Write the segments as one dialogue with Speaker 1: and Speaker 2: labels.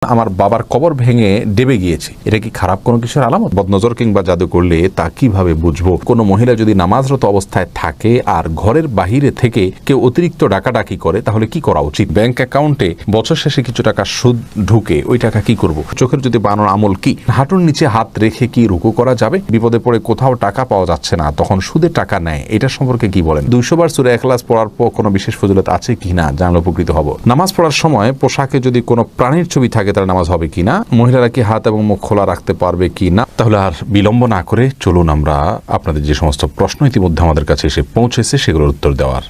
Speaker 1: আমার বাবার কবর ভেঙে ডেবে গিয়েছে, এটা কি খারাপ কোনো কিছুর আলামত? বদনজর কিংবা জাদু করলে তা কিভাবে বুঝবো? কোনো মহিলা যদি নামাজরত অবস্থায় থাকে আর ঘরের বাহিরে থেকে কেউ অতিরিক্ত ডাকাডাকি করে, তাহলে কি করা উচিত? ব্যাংক অ্যাকাউন্টে বছর শেষে কিছু টাকা সুদ ঢুকে, ওই টাকা কি করব? চোখের যদি বানানোর আমল কি? হাঁটুর নিচে হাত রেখে কি রুকু করা যাবে? বিপদে পড়ে কোথাও টাকা পাওয়া যাচ্ছে না, তখন সুদে টাকা নেয়, এটা সম্পর্কে কি বলেন? 200 বার সূরা ইখলাস পড়ার পর কোনো বিশেষ ফজিলত আছে কিনা জানলে উপকৃত হব। নামাজ পড়ার সময় পোশাকে যদি কোনো প্রাণীর ছবি থাকে, তাহলে নামাজ হবে কিনা? মহিলারা কি হাত এবং মুখ খোলা রাখতে পারবে কিনা? তাহলে আর বিলম্ব না করে চলুন আমরা আপনাদের যে সমস্ত প্রশ্ন ইতিমধ্যে আমাদের কাছে এসে পৌঁছেছে সেগুলোর উত্তর দেওয়ার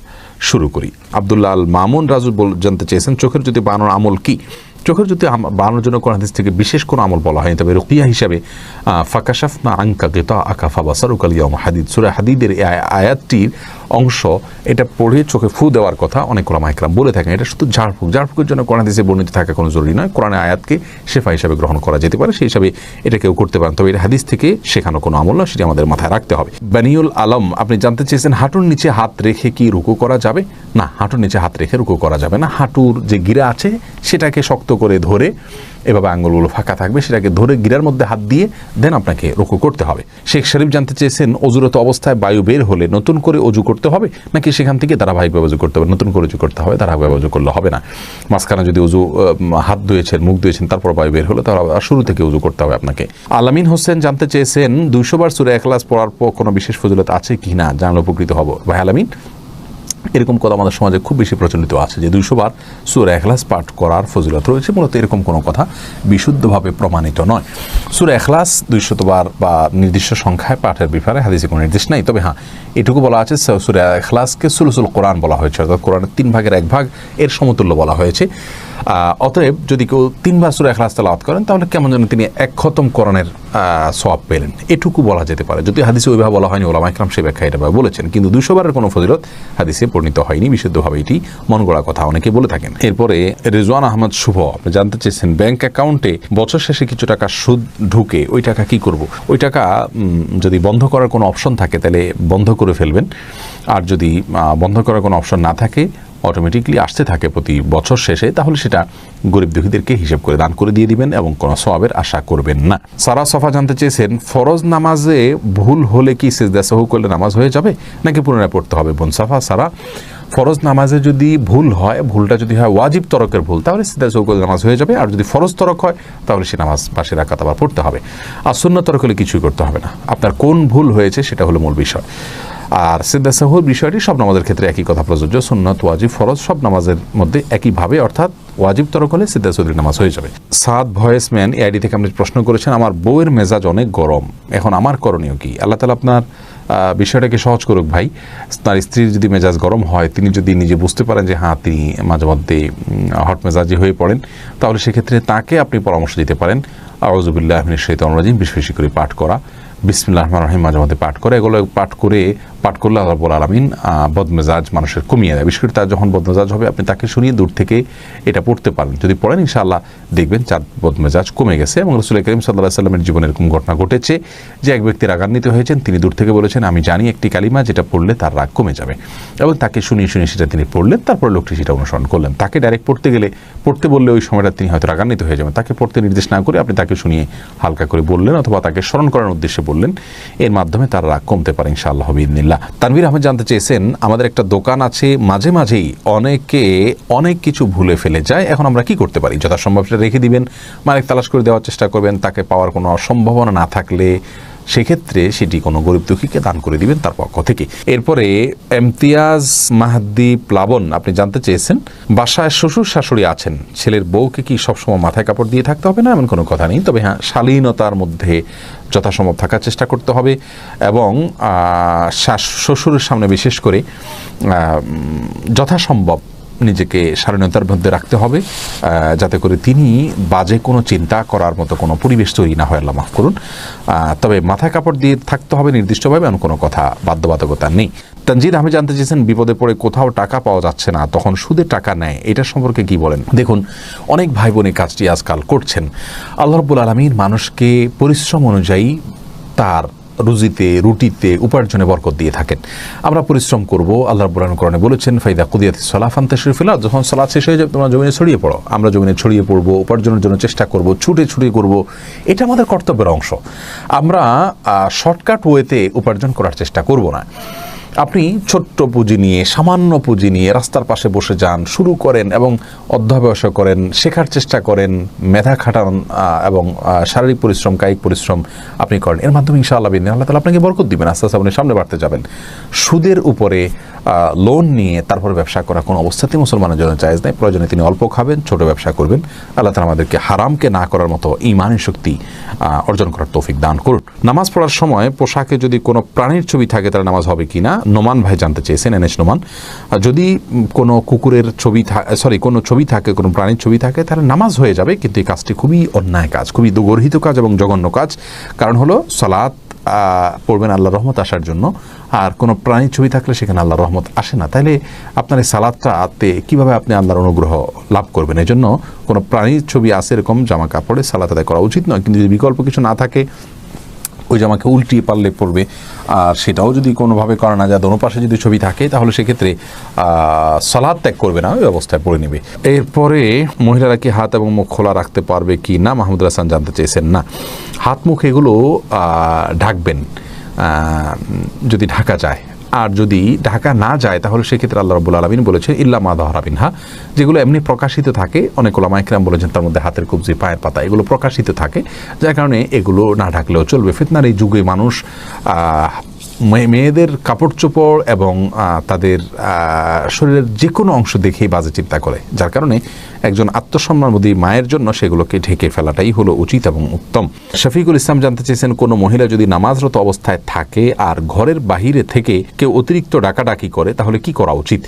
Speaker 1: শুরু করি। আব্দুল্লাহ আল মামুন রাজু জানতে চেয়েছেন, চোখের যদি বানানোর আমল কি? চোখের যদি বানানোর জন্য কোরআন হাদিস থেকে বিশেষ কোনো আমল বলা হয়নি, তবে রুকিয়া হিসাবে ফাকাশাফনা আনকা গিতাআকা ফাবাসারুকাল ইয়াওমা হাদিদ, সূরা হাদিদের এই আয়াতটির অংশ, এটা পড়ে চোখে ফু দেওয়ার কথা অনেক ওলামা ইকরাম বলে থাকেন। এটা শুধু ঝাড়ফুঁকের জন্য কোরআন হাদিসে বর্ণিত থাকা কোনো জরুরি নয়। কোরআনের আয়াতকে শেফা হিসাবে গ্রহণ করা যেতে পারে, সেই হিসাবে এটা কেউ করতে পারেন, তবে এটা হাদিস থেকে শেখানো কোনো আমল নয়, সেটি আমাদের মাথায় রাখতে হবে। বানিউল আলম আপনি জানতে চেয়েছেন, হাঁটুর নিচে হাত রেখে কি রুকু করা যাবে? না, হাঁটুর নিচে হাত রেখে রুকু করা যাবে না। হাঁটুর যে গিরা আছে সেটাকে শক্ত করে ধরে, এভাবে আঙ্গুলগুলো ফাঁকা থাকবে, সেটাকে ধরে গিরার মধ্যে হাত দিয়ে দেন আপনাকে রুকু করতে হবে। শেখ শরীফ জানতে চেয়েছেন, অজুরত অবস্থায় বায়ু বের হলে নতুন করে অজু করতে হবে নাকি সেখান থেকে ধারাবাহিকভাবে অজু করতে হবে? নতুন করে অজু করতে হবে, ধারাবাহিকভাবে অজু করলে হবে না। মাঝখানে যদি অজু হাত ধুয়েছেন, মুখ ধুয়েছেন, তারপর বায়ু বের হলো, তাহলে শুরু থেকে অজু করতে হবে আপনাকে। আলামিন হোসেন জানতে চেয়েছেন, 200 বার সূরা ইখলাস পড়ার পর কোনো বিশেষ ফজিলত আছে কি না জানলে উপকৃত হব। ভাই আলামিন, এরকম কথা আমাদের সমাজে খুব বেশি প্রচলিত আছে যে 200 বার সূরা ইখলাস পাঠ করার ফজিলত রয়েছে। মূলত এরকম কোনো কথা বিশুদ্ধভাবে প্রমাণিত নয়। সূরা ইখলাস 200 বার বা নির্দিষ্ট সংখ্যায় পাঠের ব্যাপারে হাদিসে কোনো নির্দেশ নাই, তবে হ্যাঁ এটুকু বলা আছে সূরা ইখলাসকে সুলুসুল কোরআন বলা হয়েছে, অর্থাৎ কোরআনের 3 ভাগের 1 ভাগ এর সমতুল্য বলা হয়েছে। অতএব যদি কেউ 3 বার সূরা ইখলাস তেলাওয়াত করেন, তাহলে কেমন যেন তিনি 1 খতম কোরআনের সওয়াব পেলেন, এটুকু বলা যেতে পারে। যদি হাদিসে ওইভাবে বলা হয়নি, ওলামা ইকরাম সে ব্যাখ্যা এটা বলেছেন, কিন্তু 200 বারের কোনো ফজিলত হাদিসে পরিণত হয়নি, বিশুদ্ধভাবে এটি মন গড়া কথা অনেকে বলে থাকেন। এরপরে রিজওয়ান আহমদ শুভ আপনি জানতে চেয়েছেন, ব্যাংক অ্যাকাউন্টে বছর শেষে কিছু টাকা সুদ ঢুকে, ওই টাকা কি করব? ওই টাকা যদি বন্ধ করার কোনো অপশন থাকে তাহলে বন্ধ করে ফেলবেন, আর যদি বন্ধ করার কোনো অপশন না থাকে, অটোমেটিকলি আসতে থাকে প্রতি বছর শেষে, তাহলে সেটা গরিব দুঃখীদেরকে হিসেব করে দান করে দিয়ে দিবেন এবং কোনো সওয়াবের আশা করবেন না। সারা সফা জানতে চেয়েছেন, ফরজ নামাজে ভুল হলে কি সিজদা সাহু করলে নামাজ হয়ে যাবে নাকি পুনরায় পড়তে হবে? বোন সাফা সারা, ফরজ নামাজে যদি ভুল হয়, ভুলটা যদি হয় ওয়াজিব তরকের ভুল, তাহলে সিজদা সাহু করলে নামাজ হয়ে যাবে, আর যদি ফরজ তরক হয় তাহলে সে নামাজ পাশে রাকাত আবার পড়তে হবে। আর সুন্নাত তরক হলে কিছুই করতে হবে না, আপনার কোন ভুল হয়েছে সেটা হলো মূল বিষয়। আর সিজদা সাহুর বিষয়টি সব নামাজের ক্ষেত্রে একই কথা প্রযোজ্য, সুন্নাত ওয়াজিব ফরজ সব নামাজের মধ্যে একইভাবে, অর্থাৎ ওয়াজিব তরক হলে সিজদা সাহুর নামাজ হয়ে যাবে। সাদ ভয়েসম্যান এআইডি থেকে আপনি প্রশ্ন করেছেন, আমার বউয়ের মেজাজ অনেক গরম, এখন আমার করণীয় কি? আল্লাহ তাআলা আপনার বিষয়টাকে সহজ করুক ভাই। তার স্ত্রীর যদি মেজাজ গরম হয়, তিনি যদি নিজে বুঝতে পারেন যে হ্যাঁ তিনি মাঝে মধ্যে হট মেজাজি হয়ে পড়েন, তাহলে সেক্ষেত্রে তাকে আপনি পরামর্শ দিতে পারেন আউযু বিল্লাহি মিনাশ শাইতানির রাজিম বেশি বেশি করে পাঠ করা, বিসমিল্লাহির রহমানির রহিম মাঝে মধ্যে পাঠ করে, এগুলো পাঠ করলে আল্লাহ রাব্বুল আলামিন বদমেজাজ মানুষের কমিয়ে দেয়। বিশেষ করে তার যখন বদমেজাজ হবে, আপনি তাকে শুনিয়ে দূর থেকে এটা পড়তে পারেন, যদি পড়েন ইনশাআল্লাহ দেখবেন তার বদমেজাজ কমে গেছে। এবং রাসূল করিম সাল্লাল্লাহু আলাইহি ওয়াসাল্লামের জীবনে এরকম ঘটনা ঘটেছে যে এক ব্যক্তি রাগান্বিত হয়েছেন, তিনি দূর থেকে বলেছেন আমি জানি একটি কালিমা যেটা পড়লে তার রাগ কমে যাবে, এবং তাকে শুনিয়ে সেটা তিনি পড়লেন, তারপর লোকটি সেটা অনুসরণ করলেন। তাকে ডাইরেক্ট পড়তে বললে ওই সময়টা তিনি হয়তো রাগান্বিত হয়ে যাবেন, তাকে পড়তে নির্দেশ না করে আপনি তাকে শুনিয়ে হালকা করে বললেন, অথবা তাকে স্মরণ করার উদ্দেশ্যে বললেন, এর মাধ্যমে তার রাগ কমতে পারে ইনশাআল্লাহ বিইذনিল্লাহ। তানভীর আহমেদ জানতে চেয়েছেন, আমাদের একটা দোকান আছে, মাঝে মাঝেই অনেকে অনেক কিছু ভুলে ফেলে যায়, এখন আমরা কি করতে পারি? যথাসম্ভব সেটা রেখে দিবেন, মালিক তালাশ করে দেওয়ার চেষ্টা করবেন, তাকে পাওয়ার কোনো সম্ভাবনা না থাকলে সেক্ষেত্রে সেটি কোনো গরিব দুঃখীকে দান করে দিবেন তার পক্ষ থেকে। এরপরে ইমতিয়াজ মাহদি প্লাবন আপনি জানতে চেয়েছেন, বাসায় শ্বশুর শাশুড়ি আছেন, ছেলের বউকে কি সবসময় মাথায় কাপড় দিয়ে থাকতে হবে? না, এমন কোনো কথা নেই, তবে হ্যাঁ শালীনতার মধ্যে যথাসম্ভব থাকার চেষ্টা করতে হবে, এবং শ্বশুরের সামনে বিশেষ করে যথাসম্ভব নিজেকে শালীনতার মধ্যে রাখতে হবে, যাতে করে তিনি বাজে কোনো চিন্তা করার মতো কোনো পরিবেশ তৈরি না হয়, আল্লাহ মাফ করুন। তবে মাথায় কাপড় দিয়ে থাকতে হবে নির্দিষ্টভাবে, এমন কোনো কথা বাধ্যবাধকতা নেই। তানজিদ আহমেদ জানতে চেয়েছেন, বিপদে পড়ে কোথাও টাকা পাওয়া যাচ্ছে না, তখন সুদে টাকা নেয়, এটা সম্পর্কে কি বলেন? দেখুন, অনেক ভাই বোন এই কাজটি আজকাল করছেন। আল্লাহ রাব্বুল আলামিন মানুষকে পরিশ্রম অনুযায়ী তার রুজিতে, রুটিতে, উপার্জনে বরকত দিয়ে থাকেন। আমরা পরিশ্রম করব। আল্লাহ রাব্বুল আলামিন কোরআনে বলেছেন, ফাইদা কুদিয়াতিস সালাহ ফান্তাশিরু ফিল আরদ, যখন সালাত শেষ হয়ে যাবে তোমরা জমিনে ছড়িয়ে পড়ো। আমরা জমিনে ছড়িয়ে পড়ব, উপার্জনের জন্য চেষ্টা করব, ছুটে ছুটে করব। এটা আমাদের কর্তব্যের অংশ। আমরা শর্টকাট ওয়েতে উপার্জন করার চেষ্টা করব না। আপনি ছোট্ট পুঁজি নিয়ে, সামান্য পুঁজি নিয়ে রাস্তার পাশে বসে যান, শুরু করেন এবং অধ্যবসায় করেন, শেখার চেষ্টা করেন, মেধা খাটান এবং শারীরিক পরিশ্রম, কায়িক পরিশ্রম আপনি করেন। এর মাধ্যমে ইনশাআল্লাহ আল্লাহ তাআলা আপনাকে বরকত দিবেন। আস্তে আস্তে আপনি সামনে বাড়তে যাবেন। সুদের উপরে লোন নিয়ে তারপর ব্যবসা করা কোনো অবস্থাতেই মুসলমানের জন্য জায়েজ নাই। প্রয়োজনে তিনি অল্প খাবেন, ছোট ব্যবসা করবেন। আল্লাহ তাআলা আমাদেরকে হারামকে না করার মতো ঈমানের শক্তি অর্জন করার তৌফিক দান করুন। নামাজ পড়ার সময় পোশাকে যদি কোনো প্রাণীর ছবি থাকে তাহলে নামাজ হবে কিনা নোমান ভাই জানতে চেয়েছেন, এনএস নোমান। যদি কোনো কুকুরের ছবি কোনো ছবি থাকে, কোনো প্রাণীর ছবি থাকে, তাহলে নামাজ হয়ে যাবে, কিন্তু এই কাজটি খুবই অন্যায় কাজ, খুবই গর্হিত কাজ এবং জঘন্য কাজ। কারণ হলো সালাত পড়বেন আল্লাহর রহমত আসার জন্য, আর কোনো প্রাণীর ছবি থাকলে সেখানে আল্লাহর রহমত আসে না। তাইলে আপনার এই সালাতটাতে কীভাবে আপনি আল্লাহর অনুগ্রহ লাভ করবেন? এই জন্য কোনো প্রাণীর ছবি আসে এরকম জামা কাপড়ে সালাত আদায় করা উচিত নয়। কিন্তু যদি বিকল্প কিছু না থাকে, ওই জামাকে উল্টিয়ে পারলে পড়বে, আর সেটাও যদি কোনোভাবে করা না যায়, দোনো পাশে যদি ছবি থাকে, তাহলে সেক্ষেত্রে সালাত ত্যাগ করবে না, ওই অবস্থায় পড়ে নেবে। এরপরে মহিলারা কি হাত এবং মুখ খোলা রাখতে পারবে কি না, মাহমুদুল হাসান জানতে চেয়েছেন। না, হাত মুখ এগুলো ঢাকবেন যদি ঢাকা যায়, আর যদি ঢাকা না যায় তাহলে সেক্ষেত্রে আল্লাহ রাব্বুল আলামিন বলেছেন ইল্লা মা যাহারা মিনহা, যেগুলো এমনি প্রকাশিত থাকে। অনেক উলামায়ে কেরাম বলেছেন তার মধ্যে হাতের কবজি, পায়ের পাতা, এগুলো প্রকাশিত থাকে, যার কারণে এগুলো না ঢাকলেও চলবে। ফিতনার এই যুগে মানুষ মেয়েদের কাপড় চোপড় এবং তাদের শরীরের যে কোনো অংশ দেখেই বাজে চিন্তা করে, যার কারণে একজন আত্মসম্মানবোধী মায়ের জন্য সেগুলোকে ঢেকে ফেলাটাই হলো উচিত এবং উত্তম। শফিকুল ইসলাম জানতে চেয়েছেন, কোনো মহিলা যদি নামাজরত অবস্থায় থাকে আর ঘরের বাহিরে থেকে কেউ অতিরিক্ত ডাকাডাকি করে তাহলে কি করা উচিত?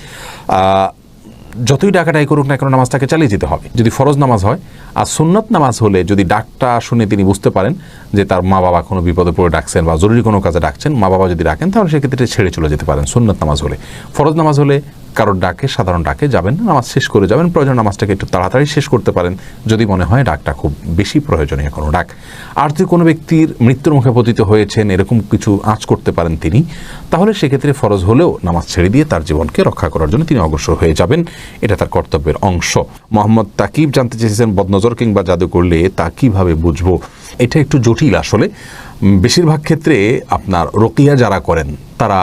Speaker 1: যতই ডাকাডাকি করুক না কেন নামাজটাকে চালিয়ে যেতে হবে। যদি ফরজ নামাজ হয়, আর সুন্নত নামাজ হলে যদি ডাকটা শুনে তিনি বুঝতে পারেন যে তার মা বাবা কোনো বিপদে পড়ে ডাকছেন বা জরুরি কোনো কাজে ডাকছেন, মা বাবা যদি ডাকেন তাহলে সেক্ষেত্রে ছেড়ে চলে যেতে পারেন সুন্নত নামাজ হলে। ফরজ নামাজ হলে কারোর ডাকে, সাধারণ ডাকে যাবেন, নামাজ শেষ করে যাবেন। প্রয়োজন নামাজটাকে একটু তাড়াতাড়ি শেষ করতে পারেন যদি মনে হয় ডাকটা খুব বেশি প্রয়োজনীয় কোনো ডাক। আর যদি কোনো ব্যক্তির মৃত্যুর মুখে পতিত হয়েছেন, এরকম কিছু আঁচ করতে পারেন তিনি, তাহলে সেক্ষেত্রে ফরজ হলেও নামাজ ছেড়ে দিয়ে তার জীবনকে রক্ষা করার জন্য তিনি অগ্রসর হয়ে যাবেন, এটা তার কর্তব্যের অংশ। মোহাম্মদ তাকিব জানতে চেয়েছেন, বদনজর কিংবা জাদু করলে তা কিভাবে বুঝবো? এটা একটু জটিল আসলে। বেশিরভাগ ক্ষেত্রে আপনার রুকিয়া যারা করেন তারা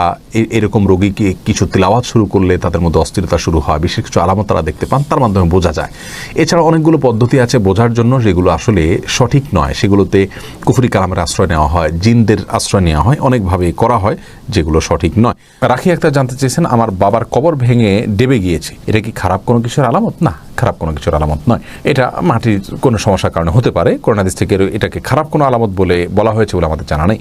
Speaker 1: এরকম রোগীকে কিছু তিলাওয়াত শুরু করলে তাদের মধ্যে অস্থিরতা শুরু হয়, বিশেষ কিছু আলামত তারা দেখতে পান, তার মাধ্যমে বোঝা যায়। এছাড়া অনেকগুলো পদ্ধতি আছে বোঝার জন্য, যেগুলো আসলে সঠিক নয়। সেগুলোতে কুফরি কালামের আশ্রয় নেওয়া হয়, জিনদের আশ্রয় নেওয়া হয়, অনেকভাবে করা হয় যেগুলো সঠিক নয়। রাখি আক্তার জানতে চেয়েছেন, আমার বাবার কবর ভেঙে ডেবে গিয়েছে, এটা কি খারাপ কোনো কিছুর আলামত? না, খারাপ কোনো কিছুর আলামত নয়। এটা মাটির কোনো সমস্যার কারণে হতে পারে। কোরআন হাদিস থেকে এটাকে খারাপ কোনো আলামত বলে বলা হয়েছে বলে আমাদের জানা নেই।